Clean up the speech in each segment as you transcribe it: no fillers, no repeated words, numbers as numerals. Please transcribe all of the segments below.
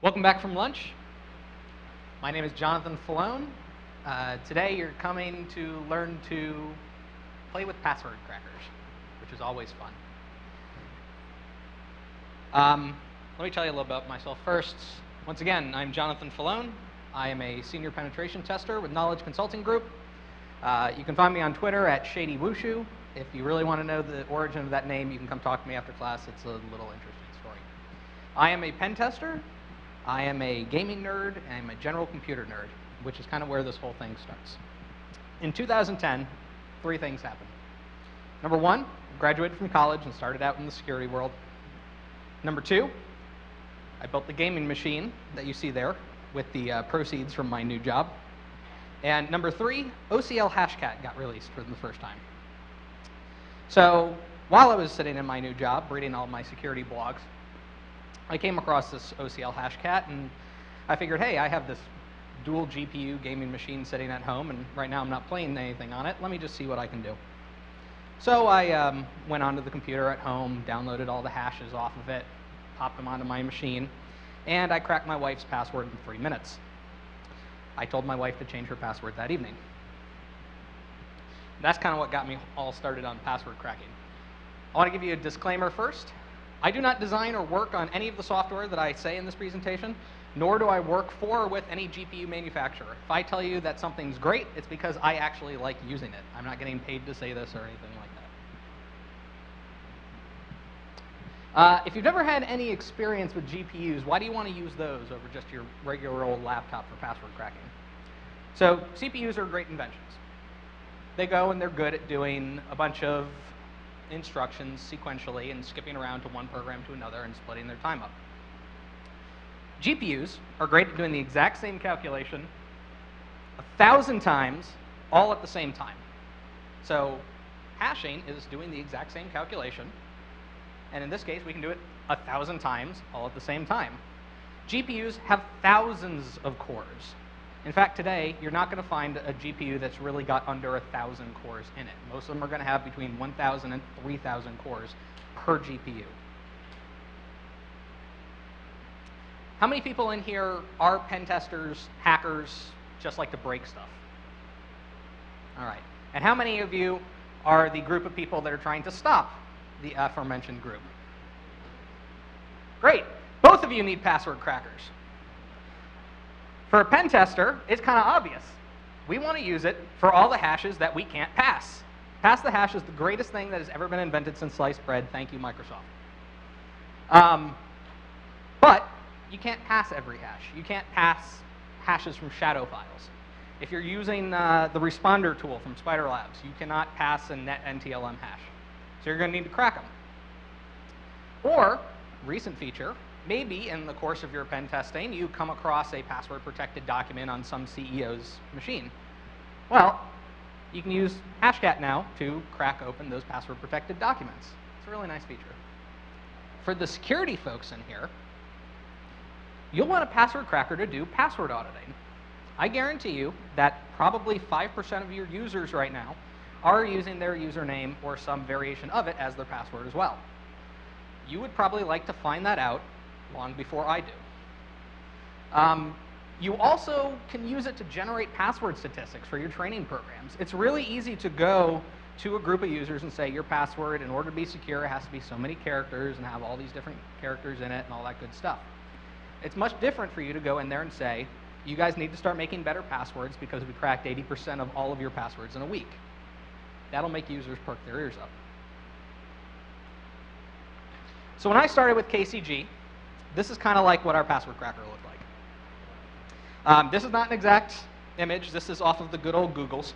Welcome back from lunch. My name is Jonathan Fallone. Today you're coming to learn to play with password crackers, which is always fun. Let me tell you a little about myself first. Once again, I'm Jonathan Fallone. I am a senior penetration tester with Knowledge Consulting Group. You can find me on Twitter at ShadyWushu. If you really want to know the origin of that name, you can come talk to me after class. It's a little interesting story. I am a pen tester. I am a gaming nerd, and I'm a general computer nerd, which is kind of where this whole thing starts. In 2010, 3 things happened. Number 1, I graduated from college and started out in the security world. Number 2, I built the gaming machine that you see there with the proceeds from my new job. And number 3, oclHashcat got released for the first time. So while I was sitting in my new job, reading all my security blogs, I came across this oclHashcat, and I figured, hey, I have this dual GPU gaming machine sitting at home, and right now I'm not playing anything on it. Let me just see what I can do. So I went onto the computer at home, downloaded all the hashes off of it, popped them onto my machine, and I cracked my wife's password in 3 minutes. I told my wife to change her password that evening. That's kind of what got me all started on password cracking. I want to give you a disclaimer first. I do not design or work on any of the software that I say in this presentation, nor do I work for or with any GPU manufacturer. If I tell you that something's great, it's because I actually like using it. I'm not getting paid to say this or anything like that. If you've never had any experience with GPUs, why do you want to use those over just your regular old laptop for password cracking? So CPUs are great inventions. They go and they're good at doing a bunch of instructions sequentially and skipping around to one program to another and splitting their time up. GPUs are great at doing the exact same calculation 1,000 times all at the same time. So hashing is doing the exact same calculation, and in this case we can do it 1,000 times all at the same time. GPUs have thousands of cores. In fact, today, you're not going to find a GPU that's really got under 1,000 cores in it. Most of them are going to have between 1,000 and 3,000 cores per GPU. How many people in here are pen testers, hackers, just like to break stuff? All right. And how many of you are the group of people that are trying to stop the aforementioned group? Great. Both of you need password crackers. For a pen tester, it's kind of obvious. We want to use it for all the hashes that we can't pass. Pass the hash is the greatest thing that has ever been invented since sliced bread. Thank you, Microsoft. But you can't pass every hash. You can't pass hashes from shadow files. If you're using the responder tool from Spider Labs, you cannot pass a net NTLM hash. So you're going to need to crack them. Or, recent feature, maybe in the course of your pen testing, you come across a password-protected document on some CEO's machine. Well, you can use Hashcat now to crack open those password-protected documents. It's a really nice feature. For the security folks in here, you'll want a password cracker to do password auditing. I guarantee you that probably 5% of your users right now are using their username or some variation of it as their password as well. You would probably like to find that out long before I do. You also can use it to generate password statistics for your training programs. It's really easy to go to a group of users and say your password, in order to be secure, it has to be so many characters and have all these different characters in it and all that good stuff. It's much different for you to go in there and say, you guys need to start making better passwords because we cracked 80% of all of your passwords in a week. That'll make users perk their ears up. So when I started with KCG, this is kind of like what our password cracker looked like. This is not an exact image. This is off of the good old Googles.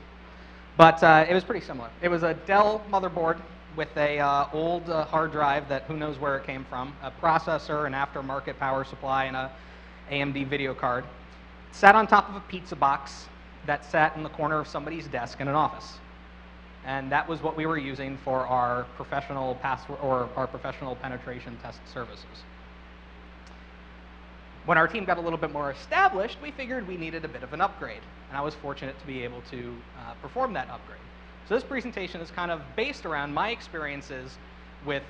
But it was pretty similar. It was a Dell motherboard with a old hard drive that who knows where it came from, a processor, an aftermarket power supply, and a AMD video card. It sat on top of a pizza box that sat in the corner of somebody's desk in an office. And that was what we were using for our professional password or our professional penetration test services. When our team got a little bit more established, we figured we needed a bit of an upgrade, and I was fortunate to be able to perform that upgrade. So this presentation is kind of based around my experiences with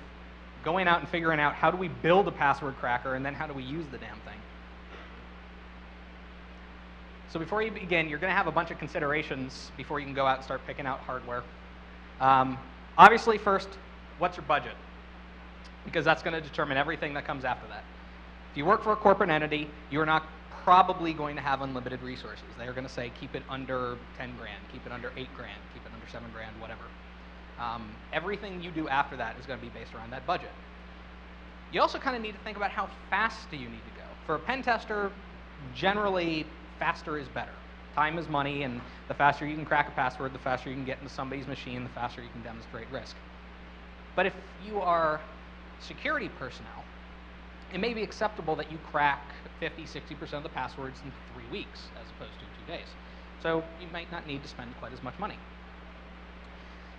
going out and figuring out how do we build a password cracker and then how do we use the damn thing. So before you begin, you're going to have a bunch of considerations before you can go out and start picking out hardware. Obviously, first, what's your budget? Because that's going to determine everything that comes after that. If you work for a corporate entity, you're not probably going to have unlimited resources. They're going to say, keep it under 10 grand, keep it under 8 grand, keep it under 7 grand, whatever. Everything you do after that is going to be based around that budget. You also kind of need to think about how fast do you need to go. For a pen tester, generally, faster is better. Time is money, and the faster you can crack a password, the faster you can get into somebody's machine, the faster you can demonstrate risk. But if you are security personnel, it may be acceptable that you crack 50, 60% of the passwords in 3 weeks as opposed to 2 days. So you might not need to spend quite as much money.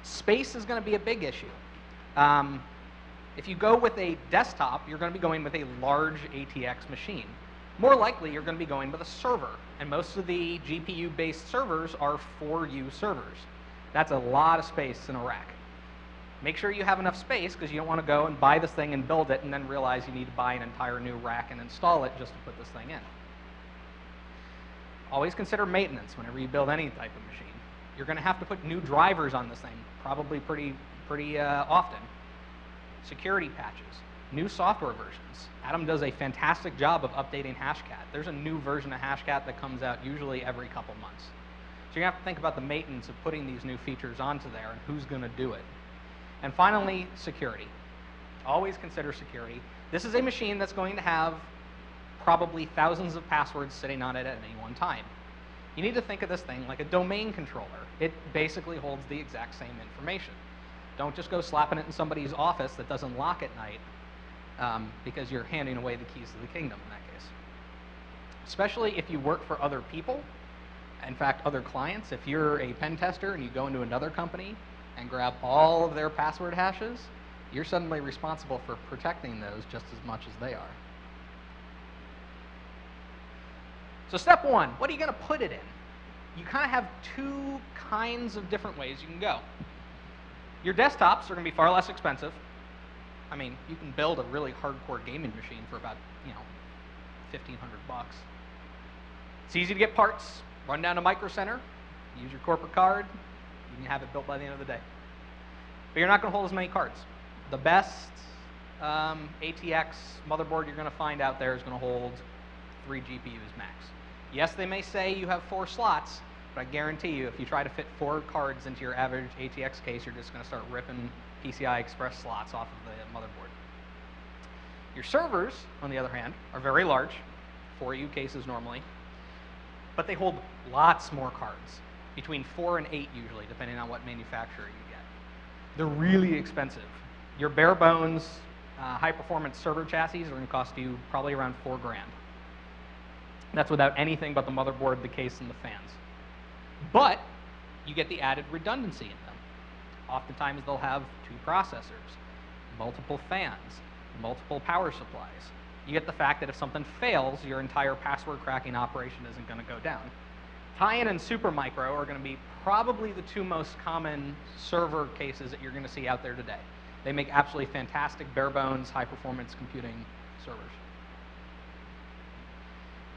Space is going to be a big issue. If you go with a desktop, you're going to be going with a large ATX machine. More likely, you're going to be going with a server. And most of the GPU-based servers are 4U servers. That's a lot of space in a rack. Make sure you have enough space, because you don't want to go and buy this thing and build it and then realize you need to buy an entire new rack and install it just to put this thing in. Always consider maintenance whenever you build any type of machine. You're going to have to put new drivers on this thing, probably pretty often. Security patches, new software versions. Adam does a fantastic job of updating HashCat. There's a new version of HashCat that comes out usually every couple months. So you have to think about the maintenance of putting these new features onto there and who's going to do it. And finally, security. Always consider security. This is a machine that's going to have probably thousands of passwords sitting on it at any one time. You need to think of this thing like a domain controller. It basically holds the exact same information. Don't just go slapping it in somebody's office that doesn't lock at night because you're handing away the keys to the kingdom in that case. Especially if you work for other people, in fact, other clients. If you're a pen tester and you go into another company and grab all of their password hashes, you're suddenly responsible for protecting those just as much as they are. So step one, what are you going to put it in? You kind of have two kinds of different ways you can go. Your desktops are going to be far less expensive. I mean, you can build a really hardcore gaming machine for about, $1,500 bucks. It's easy to get parts. Run down to Micro Center, use your corporate card, you can have it built by the end of the day. But you're not going to hold as many cards. The best ATX motherboard you're going to find out there is going to hold 3 GPUs max. Yes, they may say you have 4 slots, but I guarantee you, if you try to fit 4 cards into your average ATX case, you're just going to start ripping PCI Express slots off of the motherboard. Your servers, on the other hand, are very large, 4U cases normally, but they hold lots more cards, between 4 and 8 usually, depending on what manufacturer you get. They're really expensive. Your bare bones high-performance server chassis are going to cost you probably around 4 grand. That's without anything but the motherboard, the case, and the fans. But you get the added redundancy in them. Oftentimes they'll have 2 processors, multiple fans, multiple power supplies. You get the fact that if something fails, your entire password cracking operation isn't going to go down. Tie-in and Supermicro are going to be probably the 2 most common server cases that you're going to see out there today. They make absolutely fantastic bare bones, high-performance computing servers.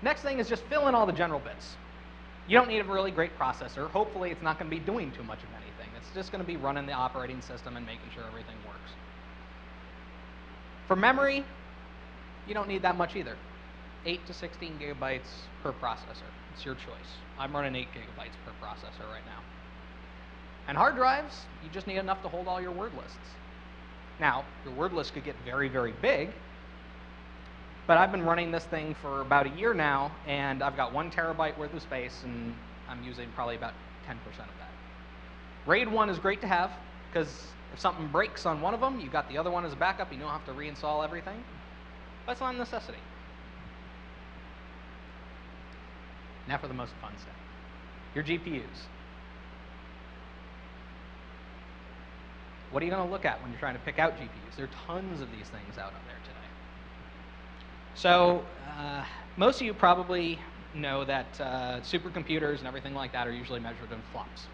Next thing is just fill in all the general bits. You don't need a really great processor. Hopefully, it's not going to be doing too much of anything. It's just going to be running the operating system and making sure everything works. For memory, you don't need that much either. 8 to 16 gigabytes per processor. It's your choice. I'm running 8 gigabytes per processor right now. And hard drives, you just need enough to hold all your word lists. Now, your word list could get very, very big, but I've been running this thing for about a year now, and I've got 1 terabyte worth of space, and I'm using probably about 10% of that. RAID 1 is great to have, because if something breaks on one of them, you've got the other one as a backup. You don't have to reinstall everything. But it's not a necessity. Now for the most fun stuff. Your GPUs. What are you going to look at when you're trying to pick out GPUs? There are tons of these things out on there today. So most of you probably know that supercomputers and everything like that are usually measured in flops,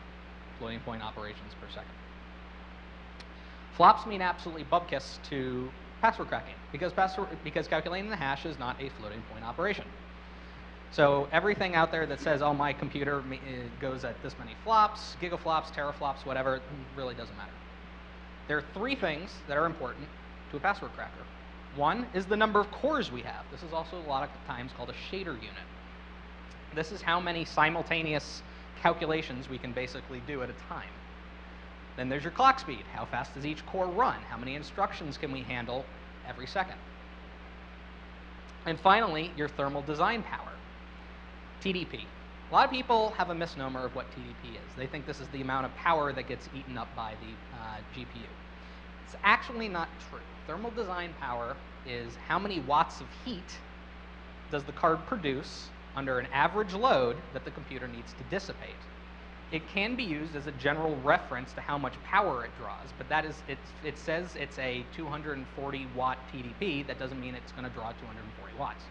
floating point operations per second. Flops mean absolutely bupkis to password cracking because calculating the hash is not a floating point operation. So everything out there that says, oh, my computer goes at this many flops, gigaflops, teraflops, whatever, really doesn't matter. There are three things that are important to a password cracker. One is the number of cores we have. This is also a lot of times called a shader unit. This is how many simultaneous calculations we can basically do at a time. Then there's your clock speed. How fast does each core run? How many instructions can we handle every second? And finally, your thermal design power, TDP. A lot of people have a misnomer of what TDP is. They think this is the amount of power that gets eaten up by the GPU. It's actually not true. Thermal design power is how many watts of heat does the card produce under an average load that the computer needs to dissipate. It can be used as a general reference to how much power it draws, but that is, it says it's a 240 watt TDP. That doesn't mean it's going to draw 240 watts.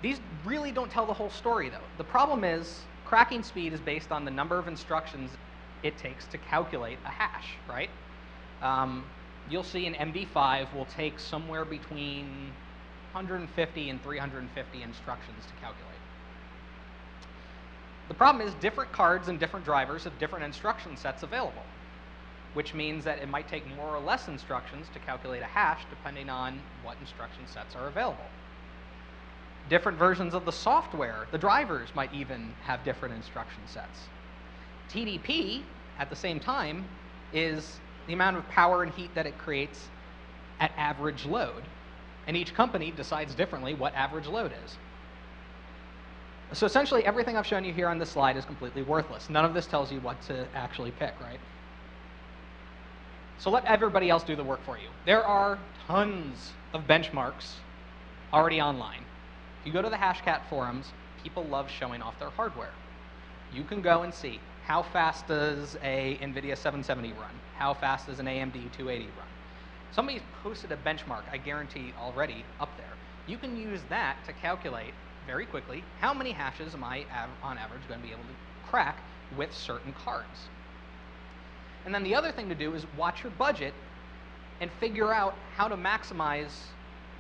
These really don't tell the whole story, though. The problem is cracking speed is based on the number of instructions it takes to calculate a hash, right? You'll see an MD5 will take somewhere between 150 and 350 instructions to calculate. The problem is different cards and different drivers have different instruction sets available, which means that it might take more or less instructions to calculate a hash depending on what instruction sets are available. Different versions of the software, the drivers, might even have different instruction sets. TDP, at the same time, is the amount of power and heat that it creates at average load. And each company decides differently what average load is. So essentially, everything I've shown you here on this slide is completely worthless. None of this tells you what to actually pick, right? So let everybody else do the work for you. There are tons of benchmarks already online. If you go to the HashCat forums, people love showing off their hardware. You can go and see how fast does a NVIDIA 770 run? How fast does an AMD 280 run? Somebody's posted a benchmark, I guarantee, already up there. You can use that to calculate very quickly how many hashes am I, on average, going to be able to crack with certain cards. And then the other thing to do is watch your budget and figure out how to maximize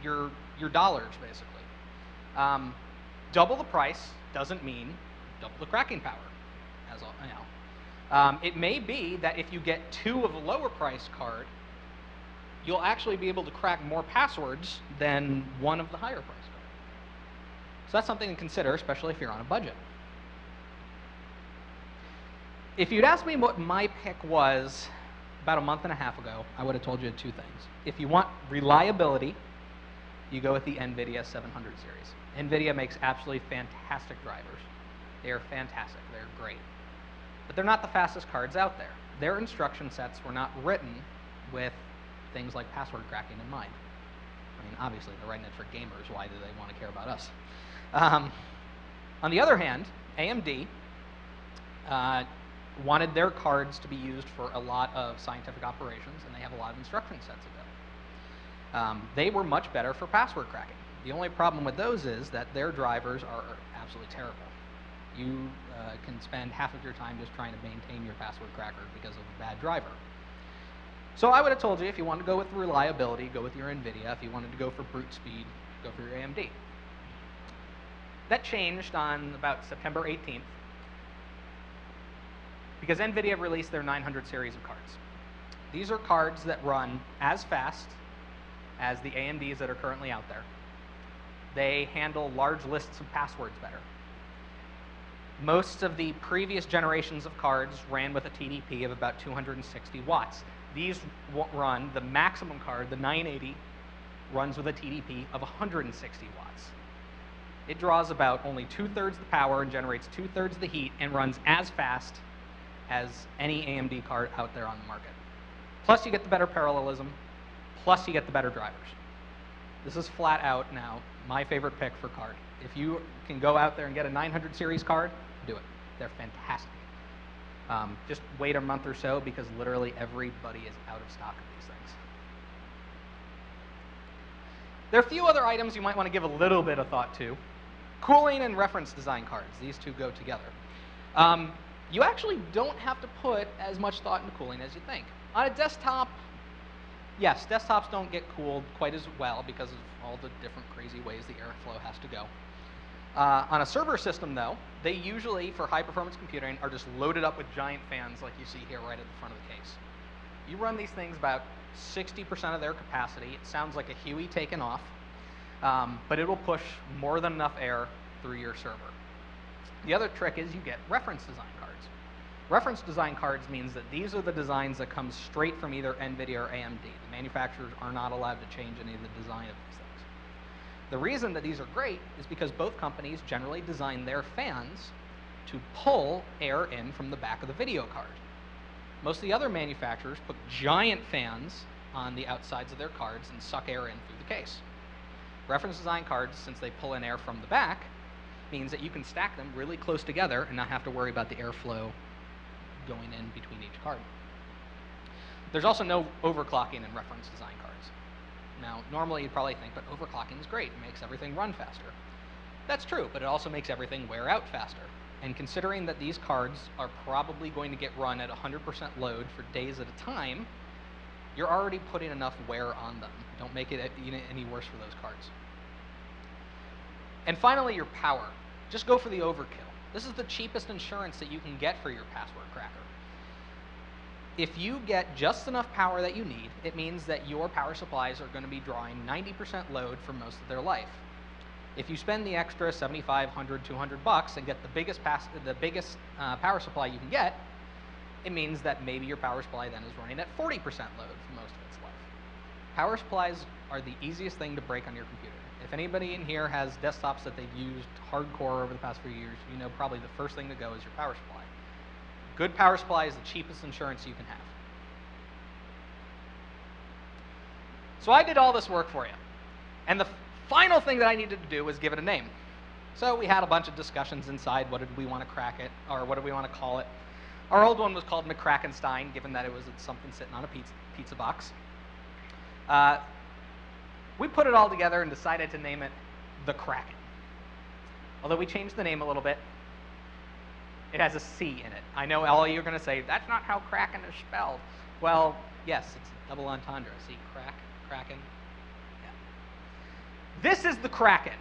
your dollars, basically. Double the price doesn't mean double the cracking power, as all, you know. It may be that if you get two of a lower price card, you'll actually be able to crack more passwords than one of the higher price cards. So that's something to consider, especially if you're on a budget. If you'd asked me what my pick was about a month and a half ago, I would have told you two things. If you want reliability, you go with the NVIDIA 700 series. NVIDIA makes absolutely fantastic drivers. They are fantastic. They're great. But they're not the fastest cards out there. Their instruction sets were not written with things like password cracking in mind. I mean, obviously, they're writing it for gamers. Why do they want to care about us? On the other hand, AMD wanted their cards to be used for a lot of scientific operations, and they have a lot of instruction sets available. They were much better for password cracking. The only problem with those is that their drivers are absolutely terrible. You can spend half of your time just trying to maintain your password cracker because of a bad driver. So I would have told you, if you wanted to go with reliability, go with your NVIDIA. If you wanted to go for brute speed, go for your AMD. That changed on about September 18th because NVIDIA released their 900 series of cards. These are cards that run as fast as the AMDs that are currently out there. They handle large lists of passwords better. Most of the previous generations of cards ran with a TDP of about 260 watts. These run, the maximum card, the 980, runs with a TDP of 160 watts. It draws about only 2/3 the power and generates 2/3 the heat and runs as fast as any AMD card out there on the market. Plus you get the better parallelism, plus you get the better drivers. This is flat out now my favorite pick for card. If you can go out there and get a 900 series card, do it. They're fantastic. Just wait a month or so because literally everybody is out of stock of these things. There are a few other items you might want to give a little bit of thought to. Cooling and reference design cards. These two go together. You actually don't have to put as much thought into cooling as you think. On a desktop, yes, desktops don't get cooled quite as well because of all the different crazy ways the airflow has to go. On a server system, though, they usually, for high-performance computing, are just loaded up with giant fans like you see here right at the front of the case. You run these things about 60% of their capacity. It sounds like a Huey taken off, but it will push more than enough air through your server. The other trick is you get reference design cards. Reference design cards means that these are the designs that come straight from either NVIDIA or AMD. The manufacturers are not allowed to change any of the design of these things. The reason that these are great is because both companies generally design their fans to pull air in from the back of the video card. Most of the other manufacturers put giant fans on the outsides of their cards and suck air in through the case. Reference design cards, since they pull in air from the back, means that you can stack them really close together and not have to worry about the airflow going in between each card. There's also no overclocking in reference design cards. Now, normally you'd probably think, but overclocking is great. It makes everything run faster. That's true, but it also makes everything wear out faster. And considering that these cards are probably going to get run at 100% load for days at a time, you're already putting enough wear on them. Don't make it any worse for those cards. And finally, your power. Just go for the overkill. This is the cheapest insurance that you can get for your password cracker. If you get just enough power that you need, it means that your power supplies are going to be drawing 90% load for most of their life. If you spend the extra $75, $100, $200 and get the biggest power supply you can get, it means that maybe your power supply then is running at 40% load for most of its life. Power supplies are the easiest thing to break on your computer. If anybody in here has desktops that they've used hardcore over the past few years, you know probably the first thing to go is your power supply. Good power supply is the cheapest insurance you can have. So I did all this work for you. And the final thing that I needed to do was give it a name. So we had a bunch of discussions inside. What did we want to crack it, or what did we want to call it? Our old one was called McCrackenstein, given that it was something sitting on a pizza box. We put it all together and decided to name it the Kracken. Although we changed the name a little bit, it has a C in it. I know all of you are going to say, that's not how Kraken is spelled. Well, yes, it's a double entendre. See, Kraken. Yeah. This is the Kracken.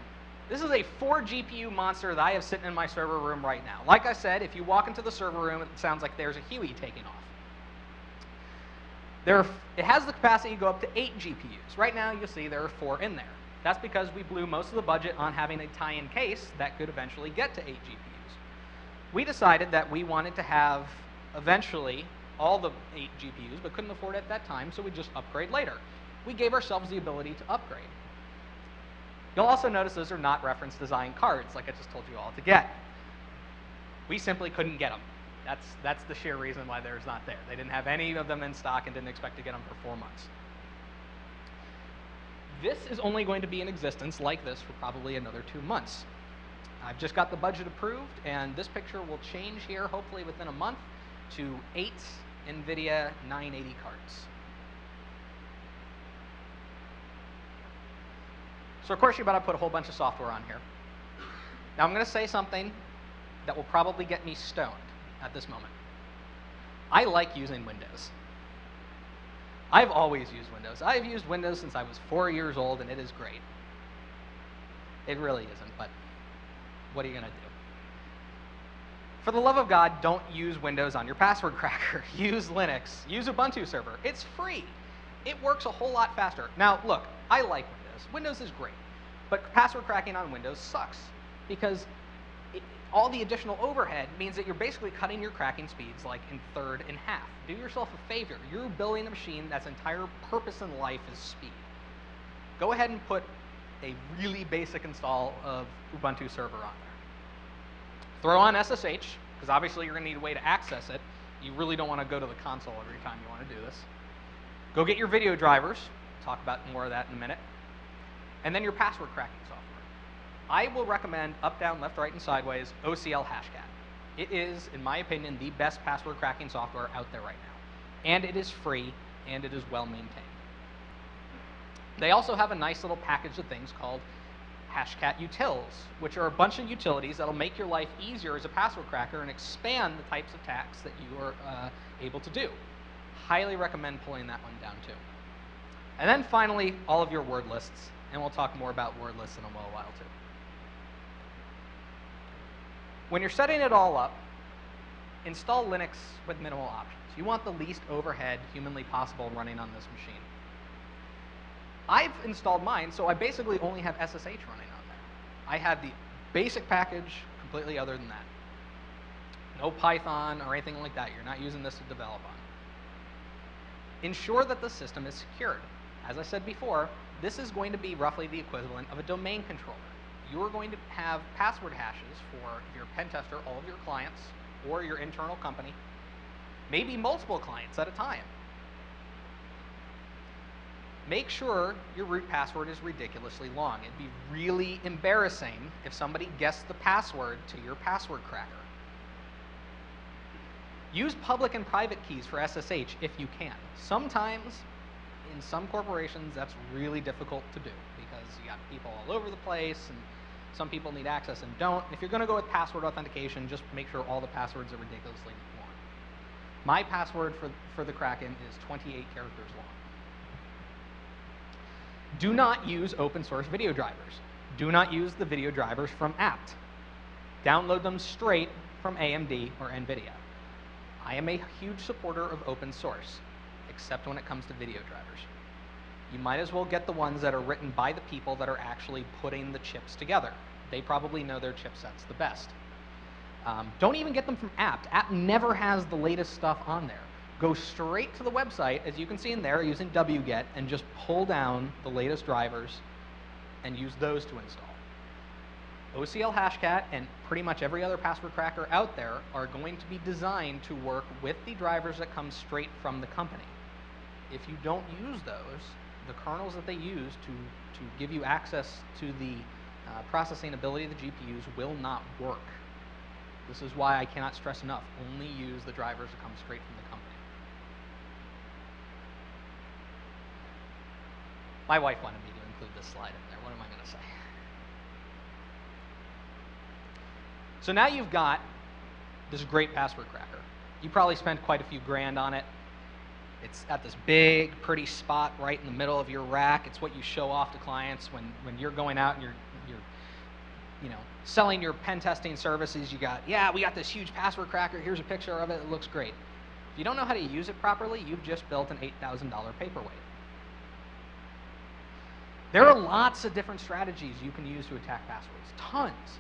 This is a 4 GPU monster that I have sitting in my server room right now. Like I said, if you walk into the server room, it sounds like there's a Huey taking off. It has the capacity to go up to 8 GPUs. Right now, you'll see there are 4 in there. That's because we blew most of the budget on having a tie-in case that could eventually get to 8 GPUs. We decided that we wanted to have, eventually, all the 8 GPUs, but couldn't afford it at that time, so we just upgrade later. We gave ourselves the ability to upgrade. You'll also notice those are not reference design cards, like I just told you all to get. We simply couldn't get them. That's the sheer reason why they're not there. They didn't have any of them in stock and didn't expect to get them for 4 months. This is only going to be in existence like this for probably another 2 months. I've just got the budget approved, and this picture will change here, hopefully within a month, to 8 NVIDIA 980 cards. So of course you're about to put a whole bunch of software on here. Now I'm going to say something that will probably get me stoned at this moment. I like using Windows. I've always used Windows. I've used Windows since I was 4 years old, and it is great. It really isn't, but what are you going to do? For the love of God, don't use Windows on your password cracker. Use Linux. Use Ubuntu server. It's free. It works a whole lot faster. Now, look, I like Windows. Windows is great. But password cracking on Windows sucks because all the additional overhead means that you're basically cutting your cracking speeds like in third in half. Do yourself a favor. You're building a machine that's entire purpose in life is speed. Go ahead and put a really basic install of Ubuntu server on there. Throw on SSH, because obviously you're going to need a way to access it. You really don't want to go to the console every time you want to do this. Go get your video drivers. We'll talk about more of that in a minute. And then your password cracking software. I will recommend up, down, left, right, and sideways oclHashcat. It is, in my opinion, the best password cracking software out there right now. And it is free, and it is well maintained. They also have a nice little package of things called Hashcat utils, which are a bunch of utilities that will make your life easier as a password cracker and expand the types of attacks that you are able to do. Highly recommend pulling that one down too. And then finally, all of your word lists, and we'll talk more about word lists in a little while too. When you're setting it all up, install Linux with minimal options. You want the least overhead humanly possible running on this machine. I've installed mine, so I basically only have SSH running on there. I have the basic package completely other than that. No Python or anything like that. You're not using this to develop on. Ensure that the system is secured. As I said before, this is going to be roughly the equivalent of a domain controller. You are going to have password hashes for your pen tester, all of your clients, or your internal company, maybe multiple clients at a time. Make sure your root password is ridiculously long. It'd be really embarrassing if somebody guessed the password to your password cracker. Use public and private keys for SSH if you can. Sometimes, in some corporations, that's really difficult to do because you got people all over the place and some people need access and don't. If you're going to go with password authentication, just make sure all the passwords are ridiculously long. My password for the Kraken is 28 characters long. Do not use open source video drivers. Do not use the video drivers from apt. Download them straight from AMD or NVIDIA. I am a huge supporter of open source, except when it comes to video drivers. You might as well get the ones that are written by the people that are actually putting the chips together. They probably know their chipsets the best. Don't even get them from apt. Apt never has the latest stuff on there. Go straight to the website, as you can see in there, using wget, and just pull down the latest drivers and use those to install. oclHashcat and pretty much every other password cracker out there are going to be designed to work with the drivers that come straight from the company. If you don't use those, the kernels that they use to give you access to the processing ability of the GPUs will not work. This is why I cannot stress enough, only use the drivers that come straight from the company. My wife wanted me to include this slide in there. What am I going to say? So now you've got this great password cracker. You probably spent quite a few grand on it. It's at this big, pretty spot right in the middle of your rack. It's what you show off to clients when you're going out and you're selling your pen testing services. You got, yeah, we got this huge password cracker. Here's a picture of it. It looks great. If you don't know how to use it properly, you've just built an $8,000 paperweight. There are lots of different strategies you can use to attack passwords. Tons.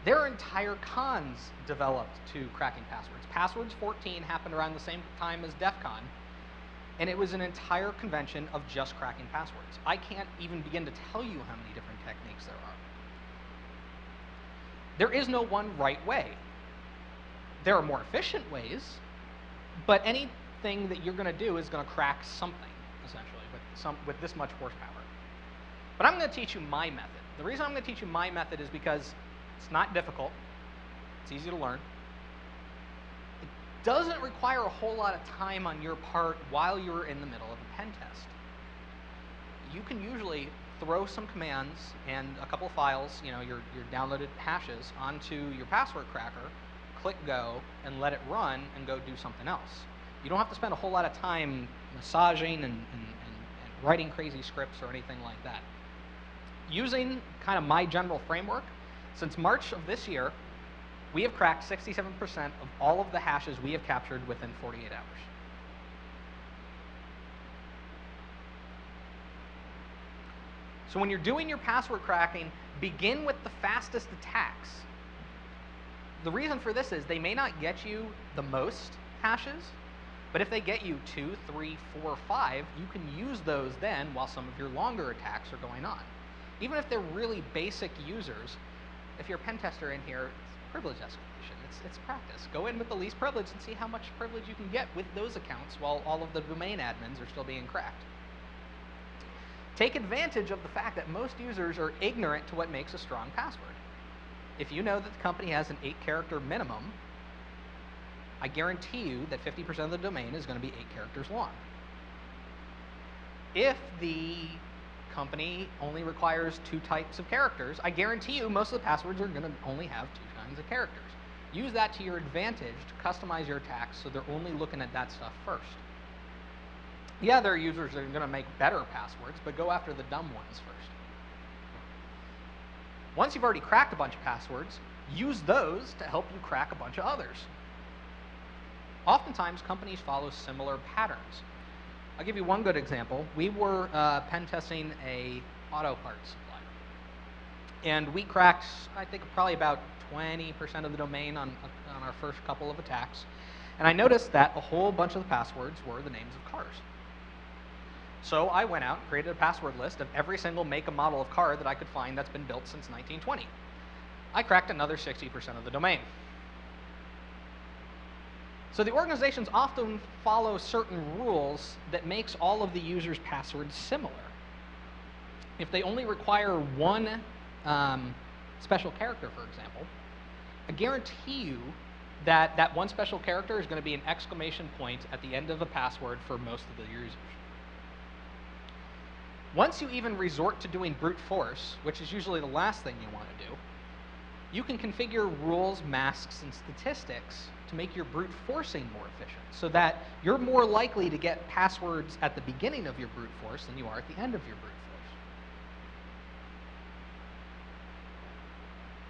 There are entire cons developed to cracking passwords. Passwords 14 happened around the same time as DEF CON, and it was an entire convention of just cracking passwords. I can't even begin to tell you how many different techniques there are. There is no one right way. There are more efficient ways, but anything that you're going to do is going to crack something, essentially, with this much horsepower. But I'm going to teach you my method. The reason I'm going to teach you my method is because it's not difficult. It's easy to learn. It doesn't require a whole lot of time on your part while you're in the middle of a pen test. You can usually throw some commands and a couple of files, your downloaded hashes, onto your password cracker, click go, and let it run and go do something else. You don't have to spend a whole lot of time massaging and writing crazy scripts or anything like that. Using kind of my general framework, since March of this year, we have cracked 67% of all of the hashes we have captured within 48 hours. So when you're doing your password cracking, begin with the fastest attacks. The reason for this is they may not get you the most hashes, but if they get you 2, 3, 4, 5, you can use those then while some of your longer attacks are going on. Even if they're really basic users, if you're a pen tester in here, it's privilege escalation. It's practice. Go in with the least privilege and see how much privilege you can get with those accounts while all of the domain admins are still being cracked. Take advantage of the fact that most users are ignorant to what makes a strong password. If you know that the company has an 8-character minimum, I guarantee you that 50% of the domain is going to be 8 characters long. If the company only requires 2 types of characters, I guarantee you most of the passwords are going to only have 2 kinds of characters. Use that to your advantage to customize your attacks so they're only looking at that stuff first. Yeah, there are users that are going to make better passwords, but go after the dumb ones first. Once you've already cracked a bunch of passwords, use those to help you crack a bunch of others. Oftentimes, companies follow similar patterns. I'll give you one good example. We were pen testing a auto parts supplier. And we cracked, I think, probably about 20% of the domain on our first couple of attacks. And I noticed that a whole bunch of the passwords were the names of cars. So I went out and created a password list of every single make and model of car that I could find that's been built since 1920. I cracked another 60% of the domain. So the organizations often follow certain rules that makes all of the users' passwords similar. If they only require one special character, for example, I guarantee you that that one special character is going to be an exclamation point at the end of a password for most of the users. Once you even resort to doing brute force, which is usually the last thing you want to do, you can configure rules, masks, and statistics to make your brute forcing more efficient, so that you're more likely to get passwords at the beginning of your brute force than you are at the end of your brute force.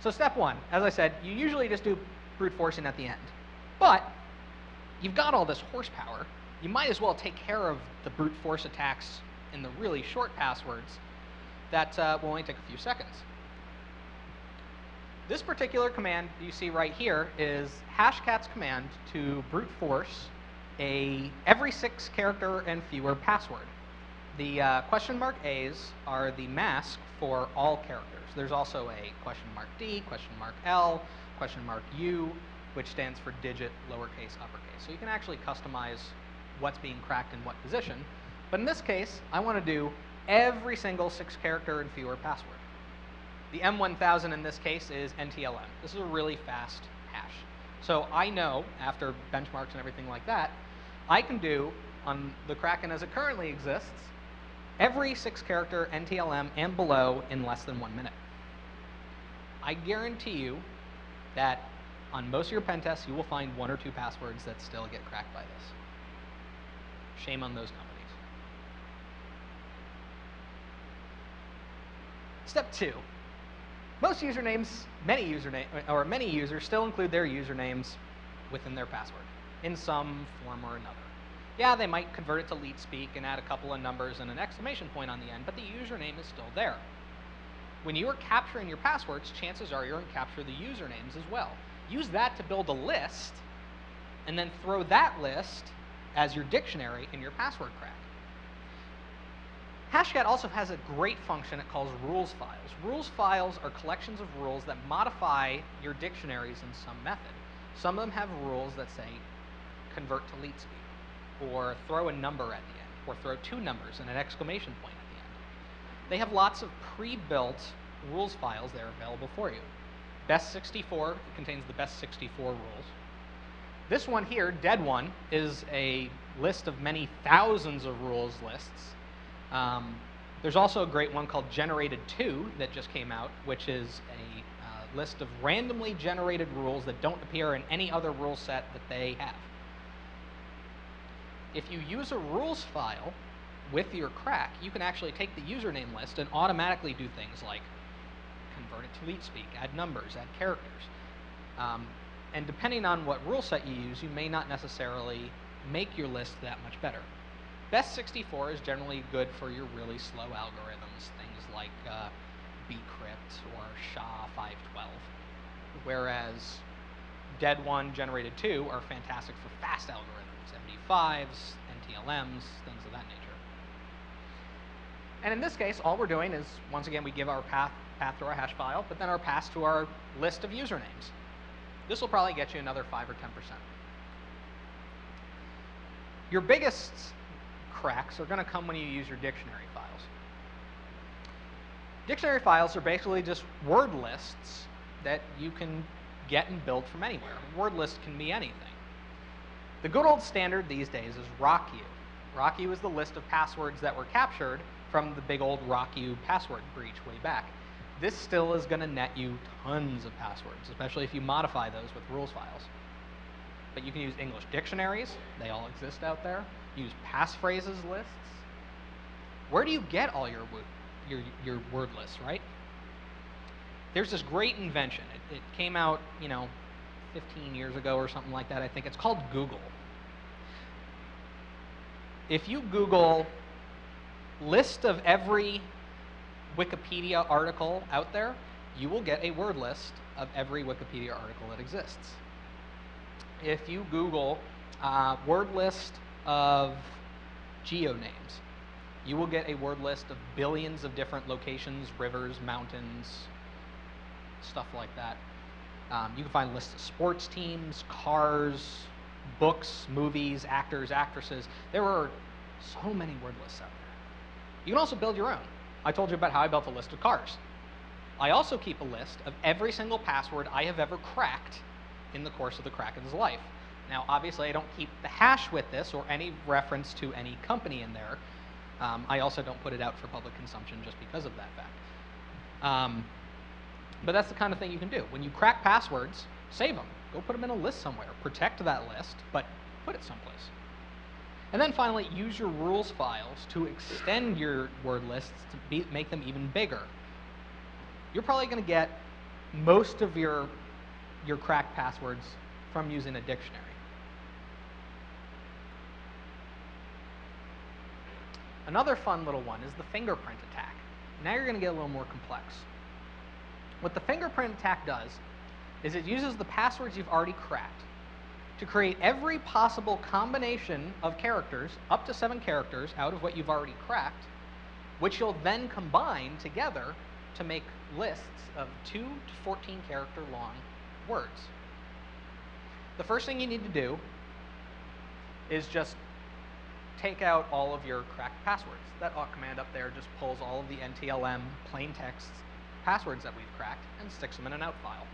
So step one, as I said, you usually just do brute forcing at the end. But you've got all this horsepower, you might as well take care of the brute force attacks in the really short passwords that will only take a few seconds. This particular command you see right here is hashcat's command to brute force every 6 character and fewer password. The question mark A's are the mask for all characters. There's also a question mark D, question mark L, question mark U, which stands for digit, lowercase, uppercase. So you can actually customize what's being cracked in what position. But in this case, I want to do every single 6 character and fewer password. The M1000 in this case is NTLM. This is a really fast hash. So I know, after benchmarks and everything like that, I can do, on the Kraken as it currently exists, every 6 character NTLM and below in less than 1 minute. I guarantee you that on most of your pen tests, you will find 1 or 2 passwords that still get cracked by this. Shame on those companies. Step 2. Most usernames, many users still include their usernames within their password in some form or another. Yeah, they might convert it to leet speak and add a couple of numbers and an exclamation point on the end, but the username is still there. When you are capturing your passwords, chances are you're going to capture the usernames as well. Use that to build a list, and then throw that list as your dictionary in your password crack. Hashcat also has a great function it calls rules files. Rules files are collections of rules that modify your dictionaries in some method. Some of them have rules that say convert to leet speak, or throw a number at the end, or throw 2 numbers and an exclamation point at the end. They have lots of pre-built rules files that are available for you. Best 64 contains the best 64 rules. This one here, dead one, is a list of many thousands of rules lists. There's also a great one called Generated 2 that just came out, which is a list of randomly generated rules that don't appear in any other rule set that they have. If you use a rules file with your crack, you can actually take the username list and automatically do things like convert it to leet speak, add numbers, add characters. And depending on what rule set you use, you may not necessarily make your list that much better. Best 64 is generally good for your really slow algorithms, things like bcrypt or SHA-512, whereas dead 1, generated 2 are fantastic for fast algorithms, MD5s, NTLMs, things of that nature. And in this case, all we're doing is, once again, we give our path to our hash file, but then our path to our list of usernames. This will probably get you another 5 or 10%. Your biggest cracks are going to come when you use your dictionary files. Dictionary files are basically just word lists that you can get and build from anywhere. A word list can be anything. The good old standard these days is ROCU. ROCU is the list of passwords that were captured from the big old ROCU password breach way back. This still is going to net you tons of passwords, especially if you modify those with rules files. but you can use English dictionaries. They all exist out there. Use passphrases lists. Where do you get all your word lists, right? There's this great invention. It came out, 15 years ago or something like that, I think. It's called Google. If you Google list of every Wikipedia article out there, you will get a word list of every Wikipedia article that exists. If you Google word list of geonames, you will get a word list of billions of different locations, rivers, mountains, stuff like that. You can find lists of sports teams, cars, books, movies, actors, actresses. There are so many word lists out there. You can also build your own. I told you about how I built a list of cars. I also keep a list of every single password I have ever cracked in the course of the Kracken's life. Now, obviously, I don't keep the hash with this or any reference to any company in there. I also don't put it out for public consumption just because of that fact. But that's the kind of thing you can do. When you crack passwords, save them. Go put them in a list somewhere. Protect that list, but put it someplace. And then finally, use your rules files to extend your word lists to make them even bigger. You're probably going to get most of your cracked passwords from using a dictionary. Another fun little one is the fingerprint attack. Now you're going to get a little more complex. What the fingerprint attack does is it uses the passwords you've already cracked to create every possible combination of characters, up to 7 characters, out of what you've already cracked, which you'll then combine together to make lists of 2 to 14 character long words. The first thing you need to do is just take out all of your cracked passwords. That awk command up there just pulls all of the NTLM plain text passwords that we've cracked and sticks them in an out file.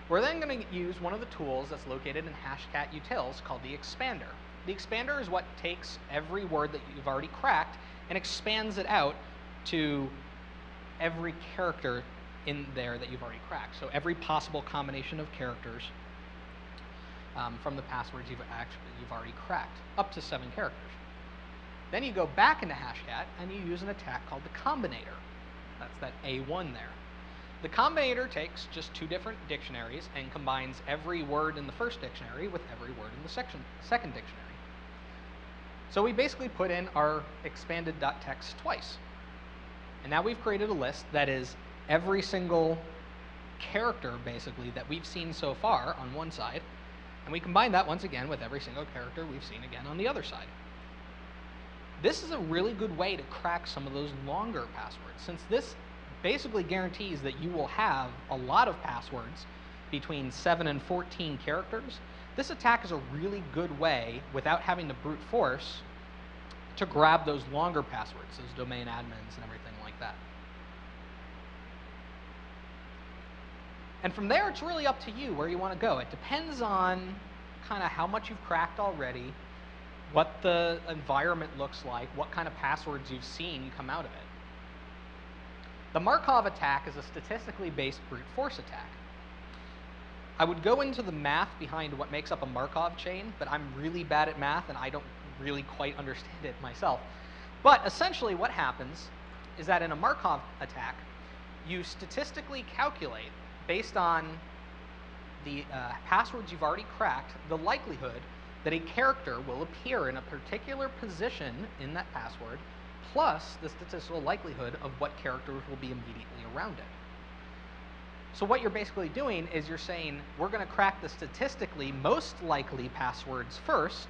We're then going to use one of the tools that's located in HashCat utils called the expander. The expander is what takes every word that you've already cracked and expands it out to every character in there that you've already cracked. So every possible combination of characters from the passwords you've already cracked, up to 7 characters. Then you go back into HashCat and you use an attack called the combinator. That's that A1 there. The combinator takes just 2 different dictionaries and combines every word in the first dictionary with every word in the second dictionary. So we basically put in our expanded.txt twice. And now we've created a list that is every single character, basically, that we've seen so far on one side, and we combine that once again with every single character we've seen again on the other side. This is a really good way to crack some of those longer passwords, since this basically guarantees that you will have a lot of passwords between 7 and 14 characters. This attack is a really good way, without having to brute force, to grab those longer passwords, those domain admins and everything like that. And from there, it's really up to you where you want to go. It depends on kind of how much you've cracked already, what the environment looks like, what kind of passwords you've seen come out of it. The Markov attack is a statistically based brute force attack. I would go into the math behind what makes up a Markov chain, but I'm really bad at math and I don't really quite understand it myself. But essentially what happens is that in a Markov attack, you statistically calculate, based on the passwords you've already cracked, the likelihood that a character will appear in a particular position in that password, plus the statistical likelihood of what characters will be immediately around it. So what you're basically doing is you're saying, we're going to crack the statistically most likely passwords first,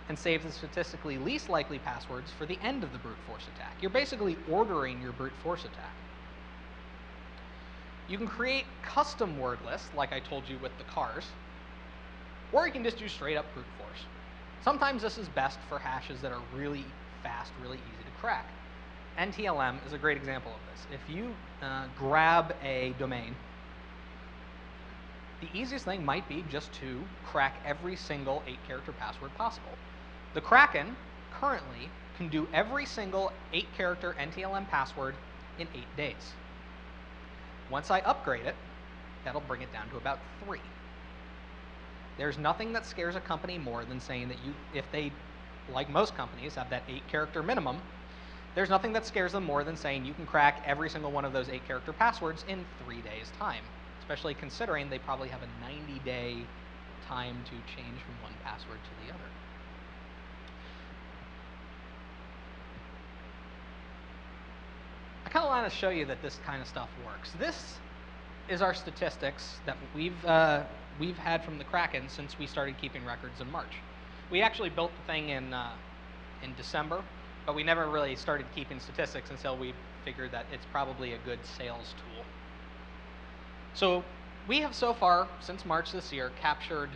and save the statistically least likely passwords for the end of the brute force attack. You're basically ordering your brute force attack. You can create custom word lists, like I told you with the cars, or you can just do straight up brute force. Sometimes this is best for hashes that are really fast, really easy to crack. NTLM is a great example of this. If you grab a domain, the easiest thing might be just to crack every single 8-character password possible. The Kraken currently can do every single 8-character NTLM password in 8 days. Once I upgrade it, that'll bring it down to about 3. There's nothing that scares a company more than saying that if they, like most companies, have that 8-character minimum, there's nothing that scares them more than saying you can crack every single one of those 8-character passwords in 3 days' time, especially considering they probably have a 90-day time to change from one password to the other. I kind of want to show you that this kind of stuff works. This is our statistics that we've had from the Kraken since we started keeping records in March. We actually built the thing in December, but we never really started keeping statistics until we figured that it's probably a good sales tool. So we have so far, since March this year, captured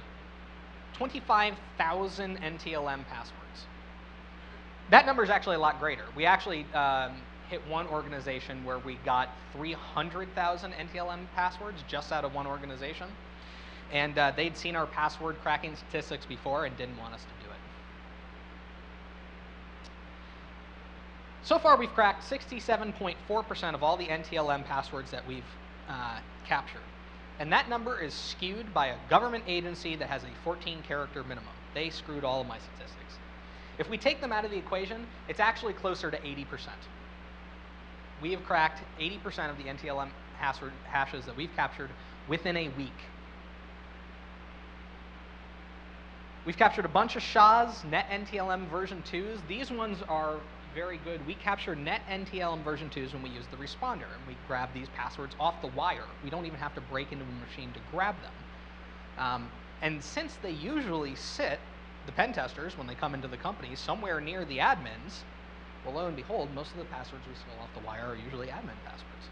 25,000 NTLM passwords. That number is actually a lot greater. We actually hit one organization where we got 300,000 NTLM passwords just out of one organization. And they'd seen our password cracking statistics before and didn't want us to do it. So far, we've cracked 67.4% of all the NTLM passwords that we've captured. And that number is skewed by a government agency that has a 14-character minimum. They screwed all of my statistics. If we take them out of the equation, it's actually closer to 80%. We have cracked 80% of the NTLM hashes that we've captured within a week. We've captured a bunch of SHAs, net NTLM version 2s. These ones are very good. We capture net NTLM version 2s when we use the responder, and we grab these passwords off the wire. We don't even have to break into a machine to grab them. And since they usually sit, the pen testers, when they come into the company, somewhere near the admins, well, lo and behold, most of the passwords we steal off the wire are usually admin passwords.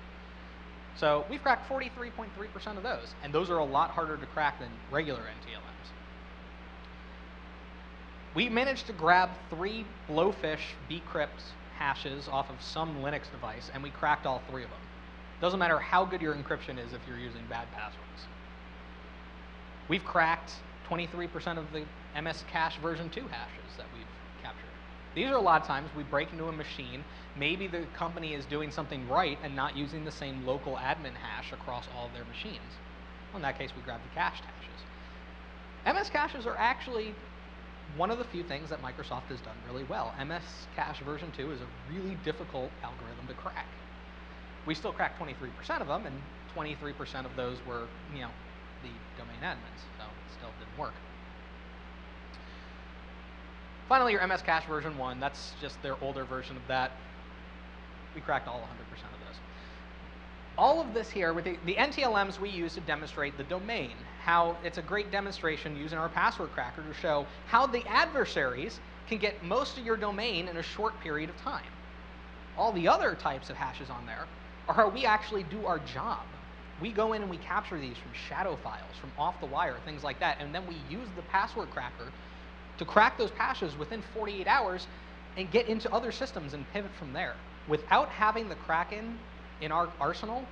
So we've cracked 43.3% of those, and those are a lot harder to crack than regular NTLMs. We managed to grab 3 blowfish bcrypt hashes off of some Linux device, and we cracked all 3 of them. Doesn't matter how good your encryption is if you're using bad passwords. We've cracked 23% of the MS Cache version 2 hashes that we've captured. These are a lot of times we break into a machine, maybe the company is doing something right and not using the same local admin hash across all of their machines. Well, in that case, we grab the cached hashes. MS caches are actually one of the few things that Microsoft has done really well. MS Cache version 2 is a really difficult algorithm to crack. We still cracked 23% of them, and 23% of those were, the domain admins, so it still didn't work. Finally, your MS Cache version 1, that's just their older version of that. We cracked all 100% of those. All of this here, with the NTLMs we use to demonstrate the domain, how it's a great demonstration using our password cracker to show how the adversaries can get most of your domain in a short period of time. All the other types of hashes on there are how we actually do our job. We go in and we capture these from shadow files, from off the wire, things like that, and then we use the password cracker to crack those hashes within 48 hours and get into other systems and pivot from there. Without having the Kraken in our arsenal,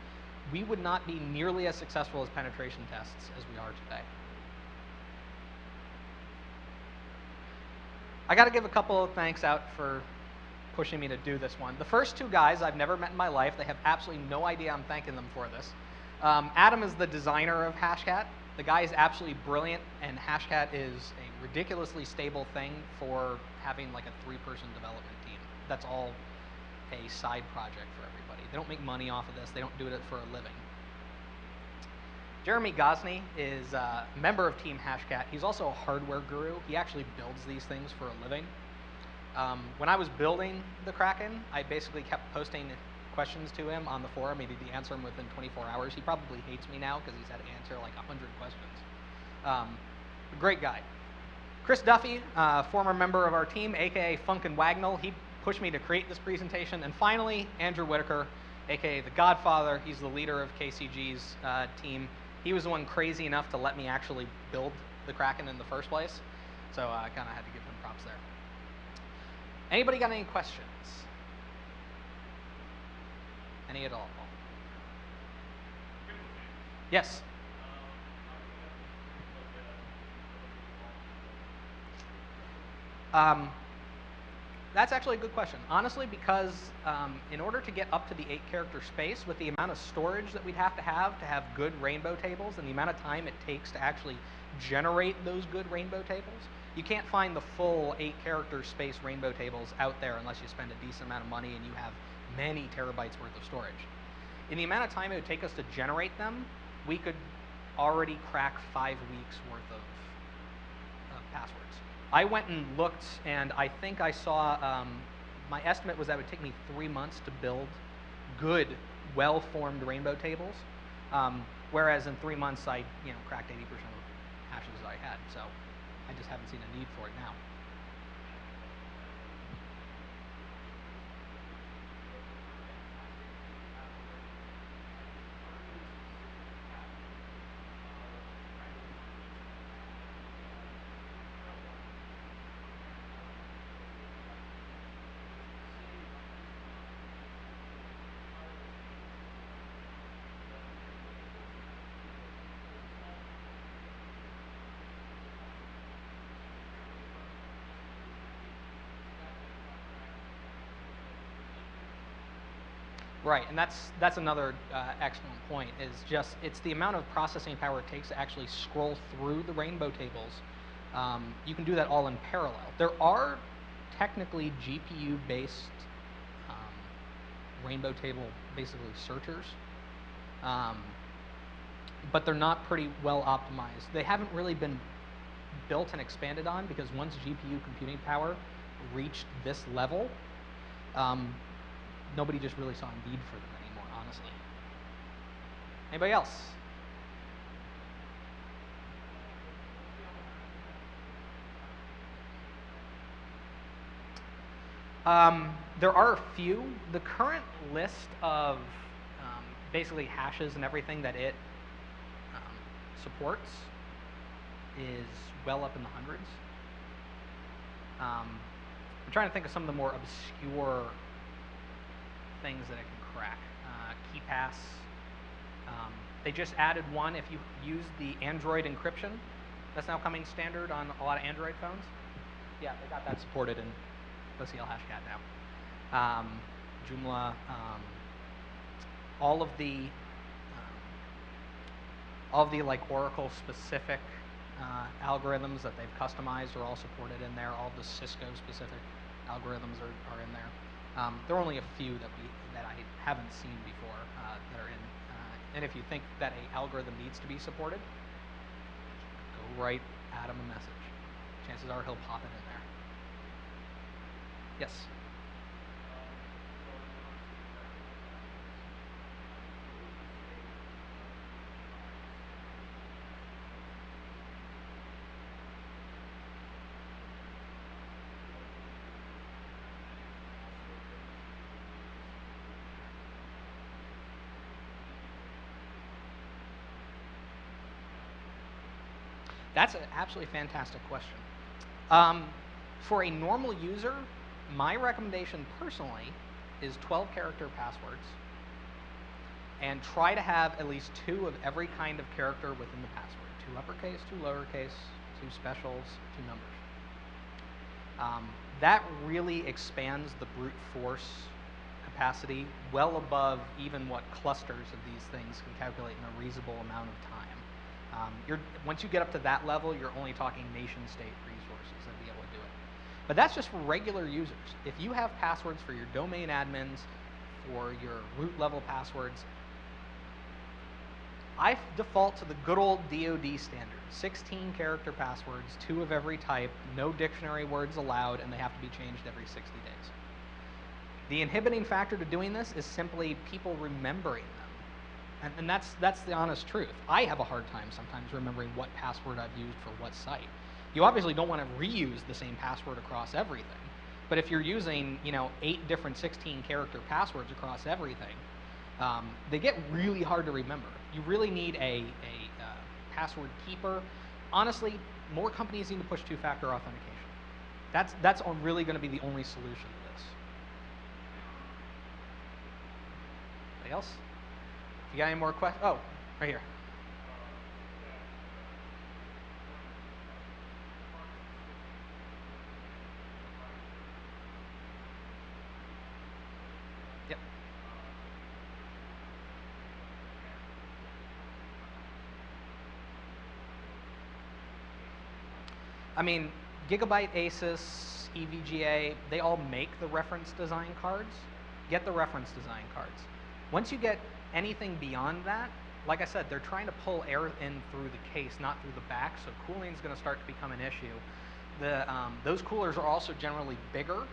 we would not be nearly as successful as penetration tests as we are today. I got to give a couple of thanks out for pushing me to do this one. The first 2 guys I've never met in my life. They have absolutely no idea I'm thanking them for this. Adam is the designer of HashCat. The guy is absolutely brilliant, and HashCat is a ridiculously stable thing for having like a 3-person development team. That's all a side project for everybody. They don't make money off of this. They don't do it for a living. Jeremy Gosney is a member of Team HashCat. He's also a hardware guru. He actually builds these things for a living. When I was building the Kraken, I basically kept posting questions to him on the forum. He did answer them within 24 hours. He probably hates me now because he's had to answer like 100 questions. Great guy. Chris Duffy, former member of our team, aka Funkin' Wagnall, he pushed me to create this presentation. And finally, Andrew Whitaker, aka the Godfather. He's the leader of KCG's team. He was the one crazy enough to let me actually build the Kraken in the first place. So I kind of had to give him props there. Anybody got any questions? Any at all? Yes? That's actually a good question. Honestly, because in order to get up to the 8-character space, with the amount of storage that we'd have to have good rainbow tables, and the amount of time it takes to actually generate those good rainbow tables, you can't find the full 8-character space rainbow tables out there unless you spend a decent amount of money and you have many terabytes worth of storage. In the amount of time it would take us to generate them, we could already crack 5 weeks worth of passwords. I went and looked, and I think I saw, my estimate was that it would take me 3 months to build good, well-formed rainbow tables, whereas in 3 months I cracked 80% of the hashes I had, so I just haven't seen a need for it now. Right, and that's another excellent point, is just it's the amount of processing power it takes to actually scroll through the rainbow tables. You can do that all in parallel. There are technically GPU-based rainbow table, basically searchers, but they're not pretty well optimized. They haven't really been built and expanded on, because once GPU computing power reached this level, nobody just really saw a need for them anymore, honestly. Anybody else? There are a few. The current list of basically hashes and everything that it supports is well up in the hundreds. I'm trying to think of some of the more obscure things that it can crack. KeyPass. They just added one if you use the Android encryption. That's now coming standard on a lot of Android phones. Yeah, they got that supported in oclHashcat now. Joomla, all of the like Oracle specific algorithms that they've customized are all supported in there. All the Cisco specific algorithms are in there. There are only a few that I haven't seen before that are in. And if you think that an algorithm needs to be supported, go write Adam a message. Chances are he'll pop it in there. Yes? That's an absolutely fantastic question. For a normal user, my recommendation personally is 12-character passwords, and try to have at least 2 of every kind of character within the password. 2 uppercase, 2 lowercase, 2 specials, 2 numbers. That really expands the brute force capacity well above even what clusters of these things can calculate in a reasonable amount of time. Once you get up to that level, you're only talking nation-state resources that be able to do it. But that's just for regular users. If you have passwords for your domain admins, for your root level passwords, I default to the good old DoD standard. 16-character passwords, 2 of every type, no dictionary words allowed, and they have to be changed every 60 days. The inhibiting factor to doing this is simply people remembering them. And that's the honest truth. I have a hard time sometimes remembering what password I've used for what site. You obviously don't want to reuse the same password across everything. But if you're using 8 different 16-character passwords across everything, they get really hard to remember. You really need a password keeper. Honestly, more companies need to push 2-factor authentication. That's really going to be the only solution to this. Anybody else? If you got any more questions? Oh, right here. I mean, Gigabyte, Asus, EVGA, they all make the reference design cards. Get the reference design cards. Once you get anything beyond that, like I said, they're trying to pull air in through the case, not through the back, so cooling is going to start to become an issue. Those coolers are also generally bigger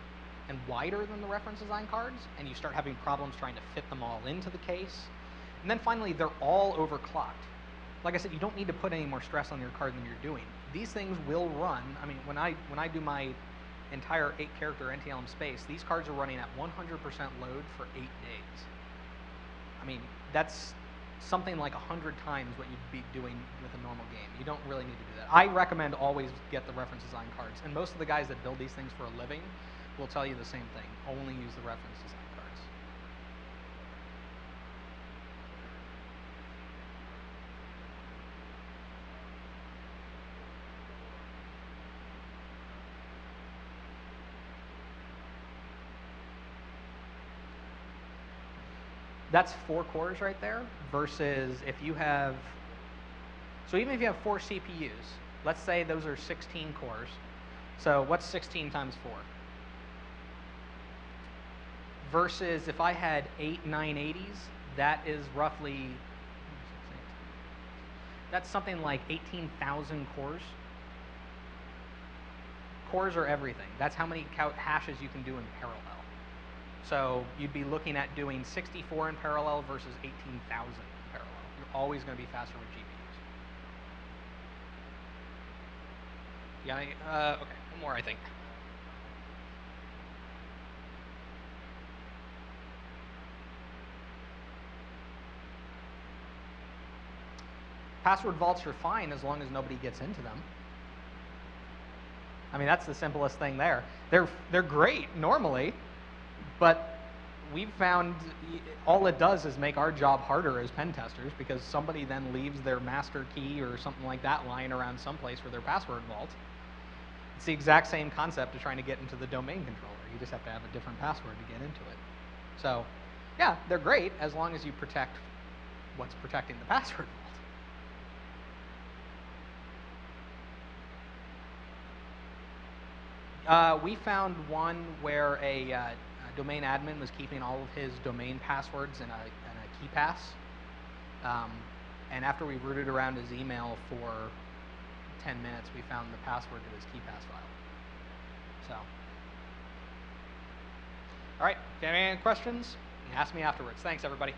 and wider than the reference design cards, and you start having problems trying to fit them all into the case. And then finally, they're all overclocked. Like I said, you don't need to put any more stress on your card than you're doing. These things will run. I mean, when I do my entire 8-character NTLM space, these cards are running at 100% load for 8 days. I mean, that's something like 100 times what you'd be doing with a normal game. You don't really need to do that. I recommend always get the reference design cards. And most of the guys that build these things for a living will tell you the same thing. Only use the reference design cards. That's 4 cores right there versus if you have, so even if you have 4 CPUs, let's say those are 16 cores. So what's 16 times 4? Versus if I had 8 980s, that is roughly, that's something like 18,000 cores. Cores are everything. That's how many hashes you can do in parallel. So you'd be looking at doing 64 in parallel versus 18,000 in parallel. You're always going to be faster with GPUs. Yeah, okay, one more I think. Password vaults are fine as long as nobody gets into them. I mean, that's the simplest thing there. They're great normally, but we've found all it does is make our job harder as pen testers because somebody then leaves their master key or something like that lying around someplace for their password vault. It's the exact same concept of trying to get into the domain controller. You just have to have a different password to get into it. So, yeah, they're great as long as you protect what's protecting the password vault. We found one where a domain admin was keeping all of his domain passwords in a key pass. And after we rooted around his email for 10 minutes, we found the password to his key pass file. So, all right, if you have any questions, ask me afterwards. Thanks, everybody.